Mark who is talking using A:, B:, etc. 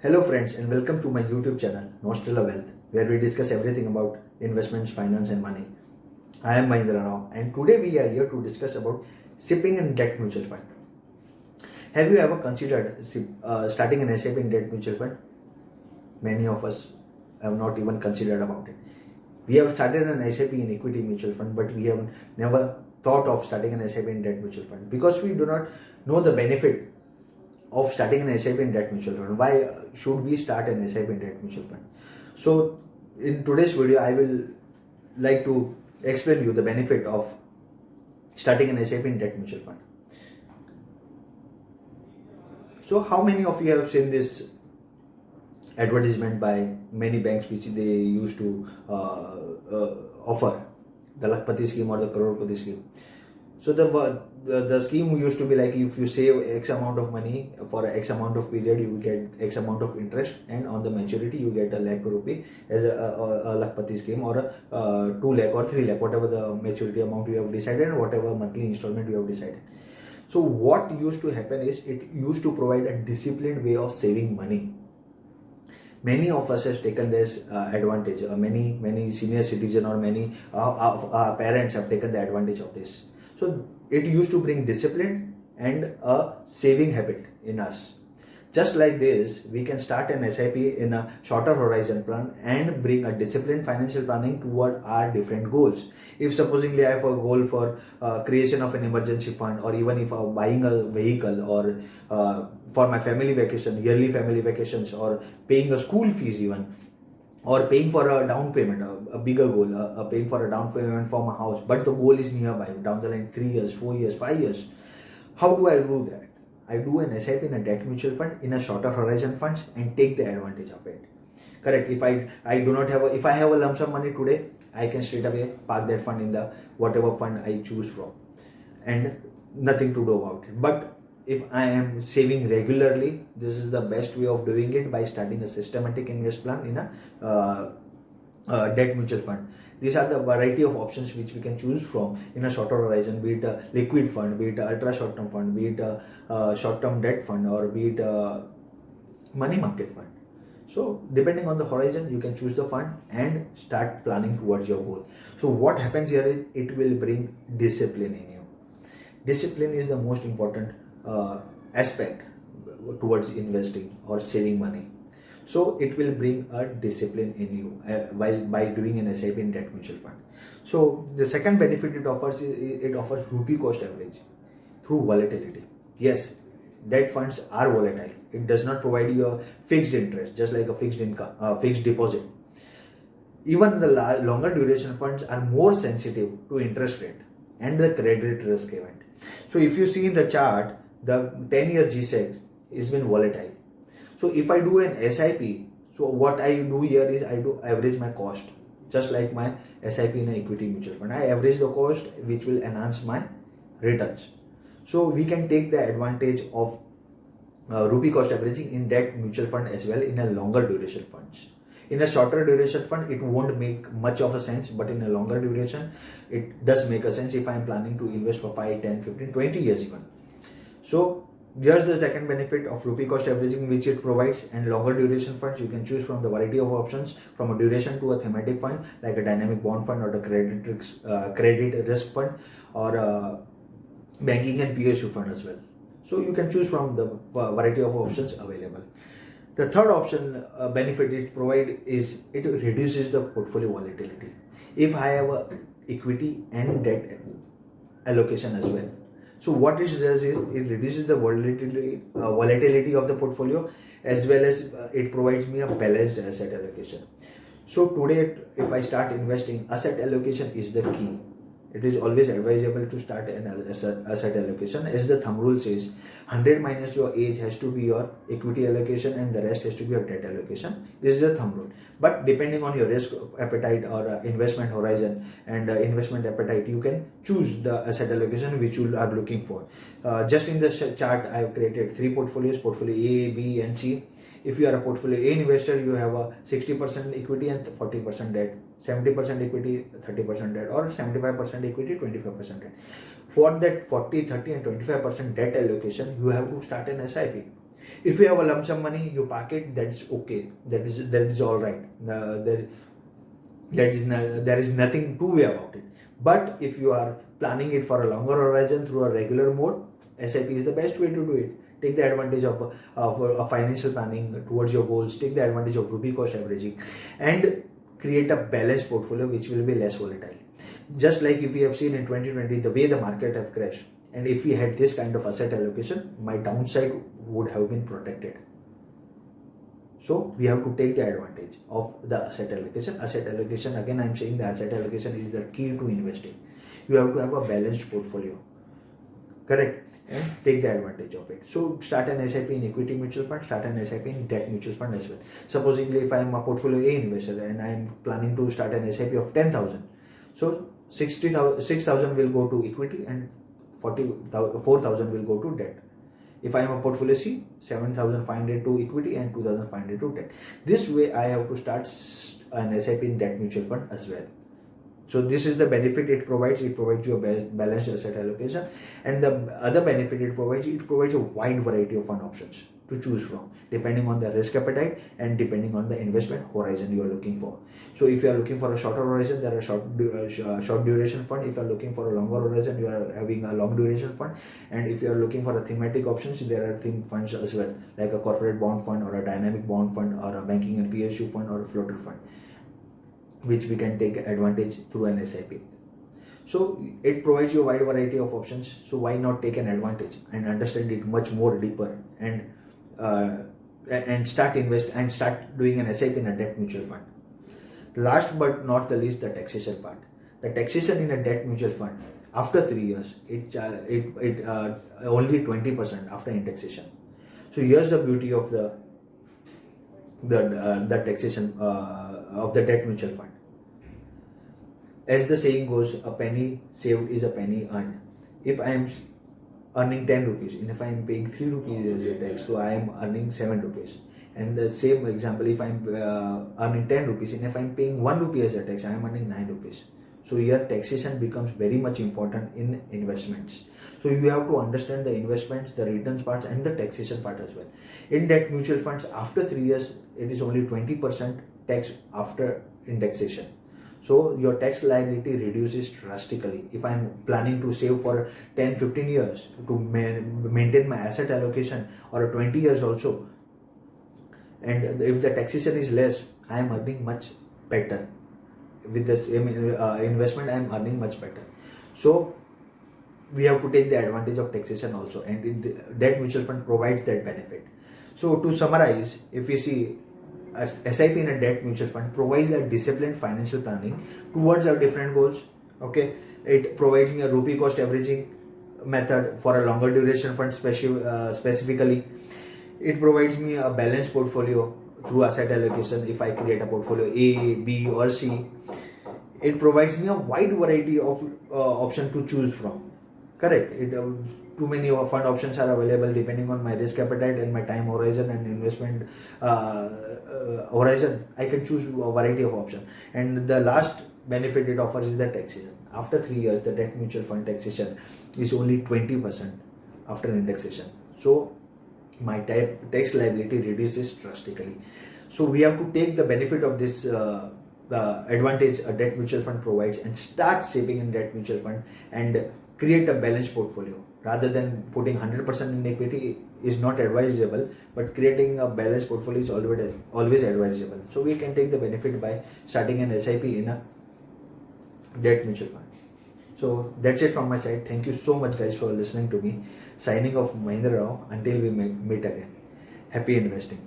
A: Hello friends and welcome to my YouTube channel Nostella Wealth, where we discuss everything about investments, finance and money. I am Mahindra Rao and today we are here to discuss about SIPPing and debt mutual fund. Have you ever considered starting an SIP in debt mutual fund? Many of us have not even considered about it. We have started an SIP in equity mutual fund, but we have never thought of starting an SIP in debt mutual fund because we do not know the benefit of starting an SIP in debt mutual fund. Why should we start an SIP in debt mutual fund? So in today's video, I will like to explain you the benefit of starting an SIP in debt mutual fund. So how many of you have seen this advertisement by many banks which they used to offer, the Lakpati scheme or the Crorepati scheme? So the scheme used to be like, if you save X amount of money for X amount of period, you will get X amount of interest, and on the maturity you get a lakh rupee as a Lakpati scheme, or a 2 lakh or 3 lakh, whatever the maturity amount you have decided and whatever monthly installment you have decided. So what used to happen is, it used to provide a disciplined way of saving money. Many of us has taken this advantage. Many senior citizen or many parents have taken the advantage of this. So it used to bring discipline and a saving habit in us. Just like this, we can start an SIP in a shorter horizon plan and bring a disciplined financial planning toward our different goals. If supposingly I have a goal for creation of an emergency fund, or even if I'm buying a vehicle, or for my family vacation, yearly family vacations, or paying a school fees even, or paying for a down payment, a bigger goal, paying for a down payment for my house, but the goal is nearby, down the line, 3 years, 4 years, 5 years. How do I do that? I do an SIP in a debt mutual fund in a shorter horizon funds and take the advantage of it. Correct. If I do not have if I have a lump sum money today, I can straight away park that fund in the whatever fund I choose from, and nothing to do about it. But if I am saving regularly, this is the best way of doing it, by starting a systematic invest plan in a debt mutual fund. These are the variety of options which we can choose from in a shorter horizon, be it a liquid fund, be it a ultra short term fund, be it a short term debt fund, or be it a money market fund. So depending on the horizon, you can choose the fund and start planning towards your goal. So what happens here is, it will bring discipline in you. Discipline is the most important aspect towards investing or saving money. So it will bring a discipline in you while by doing an SIP in debt mutual fund. So the second benefit it offers is, it offers rupee cost average through volatility. Yes, debt funds are volatile. It does not provide you a fixed interest, just like a fixed income, fixed deposit. Even the longer duration funds are more sensitive to interest rate and the credit risk event. So if you see in the chart, the 10-year G-Sec has been volatile. So if I do an SIP, so what I do here is, I do average my cost, just like my SIP in an equity mutual fund. I average the cost, which will enhance my returns. So we can take the advantage of rupee cost averaging in debt mutual fund as well, in a longer duration funds. In a shorter duration fund, it won't make much of a sense, but in a longer duration, it does make a sense if I am planning to invest for 5, 10, 15, 20 years even. So here's the second benefit of rupee cost averaging which it provides. And longer duration funds, you can choose from the variety of options, from a duration to a thematic fund like a dynamic bond fund, or the credit risk fund, or a banking and PSU fund as well. So you can choose from the variety of options available. The third option benefit it provides is, it reduces the portfolio volatility. If I have a equity and debt allocation as well, so what it does is, it reduces the volatility of the portfolio, as well as it provides me a balanced asset allocation. So today, if I start investing, asset allocation is the key. It is always advisable to start an asset allocation. As the thumb rule says, 100 minus your age has to be your equity allocation, and the rest has to be your debt allocation. This is the thumb rule. But depending on your risk appetite or investment horizon and investment appetite, you can choose the asset allocation which you are looking for. Just in this chart, I have created 3 portfolios: portfolio A, B, and C. If you are a portfolio A investor, you have a 60% equity and 40% debt, 70% equity, 30% debt, or 75% equity, 25% debt. For that 40, 30 and 25% debt allocation, you have to start an SIP. If you have a lump sum money, you park it, that's okay. That is all right. There is nothing to worry about it. But if you are planning it for a longer horizon through a regular mode, SIP is the best way to do it. Take the advantage of a financial planning towards your goals. Take the advantage of rupee cost averaging, and create a balanced portfolio which will be less volatile. Just like if we have seen in 2020 the way the market have crashed, and if we had this kind of asset allocation, my downside would have been protected. So we have to take the advantage of the asset allocation. Asset allocation, again I'm saying the asset allocation is the key to investing. You have to have a balanced portfolio, correct? And take the advantage of it. So start an SIP in equity mutual fund, start an SIP in debt mutual fund as well. Supposedly if I am a portfolio A investor and I am planning to start an SIP of 10,000, so 6,000 will go to equity and 4,000 will go to debt. If I am a portfolio C, 7,500 to equity and 2,500 to debt. This way I have to start an SIP in debt mutual fund as well. So this is the benefit it provides. It provides you a balanced asset allocation, and the other benefit it provides a wide variety of fund options to choose from, depending on the risk appetite and depending on the investment horizon you are looking for. So if you are looking for a shorter horizon, there are short duration fund. If you are looking for a longer horizon, you are having a long duration fund. And if you are looking for a thematic options, there are theme funds as well, like a corporate bond fund or a dynamic bond fund or a banking and PSU fund or a floater fund, which we can take advantage through an SIP. So it provides you a wide variety of options. So why not take an advantage and understand it much more deeper, and start doing an SIP in a debt mutual fund. Last but not the least, the taxation part. The taxation in a debt mutual fund, after 3 years, it only 20% after indexation. So here's the beauty of the taxation of the debt mutual fund. As the saying goes, a penny saved is a penny earned. If I am earning 10 rupees and if I am paying 3 rupees as a tax, so I am earning 7 rupees. And the same example, if I am earning 10 rupees and if I am paying 1 rupee as a tax, I am earning 9 rupees. So here taxation becomes very much important in investments. So you have to understand the investments, the returns part and the taxation part as well. In debt mutual funds, after 3 years, it is only 20% tax after indexation. So your tax liability reduces drastically. If I am planning to save for 10-15 years to maintain my asset allocation, or 20 years also, and if the taxation is less, I am earning much better. With the same investment, I am earning much better. So we have to take the advantage of taxation also, and the debt mutual fund provides that benefit. So to summarize, if we see, SIP in a debt mutual fund provides a disciplined financial planning towards our different goals. Okay, it provides me a rupee cost averaging method for a longer duration fund specifically. It provides me a balanced portfolio through asset allocation. If I create a portfolio A, B or C, it provides me a wide variety of options to choose from. Correct. Too many fund options are available depending on my risk appetite and my time horizon and investment horizon. I can choose a variety of options. And the last benefit it offers is the taxation. After 3 years, the debt mutual fund taxation is only 20% after indexation. So my tax liability reduces drastically. So we have to take the benefit of this the advantage a debt mutual fund provides and start saving in debt mutual fund and create a balanced portfolio. Rather than putting 100% in equity is not advisable, but creating a balanced portfolio is always advisable. So we can take the benefit by starting an SIP in a debt mutual fund. So that's it from my side. Thank you so much guys for listening to me. Signing off, Mahindra Rao. Until we meet again. Happy investing.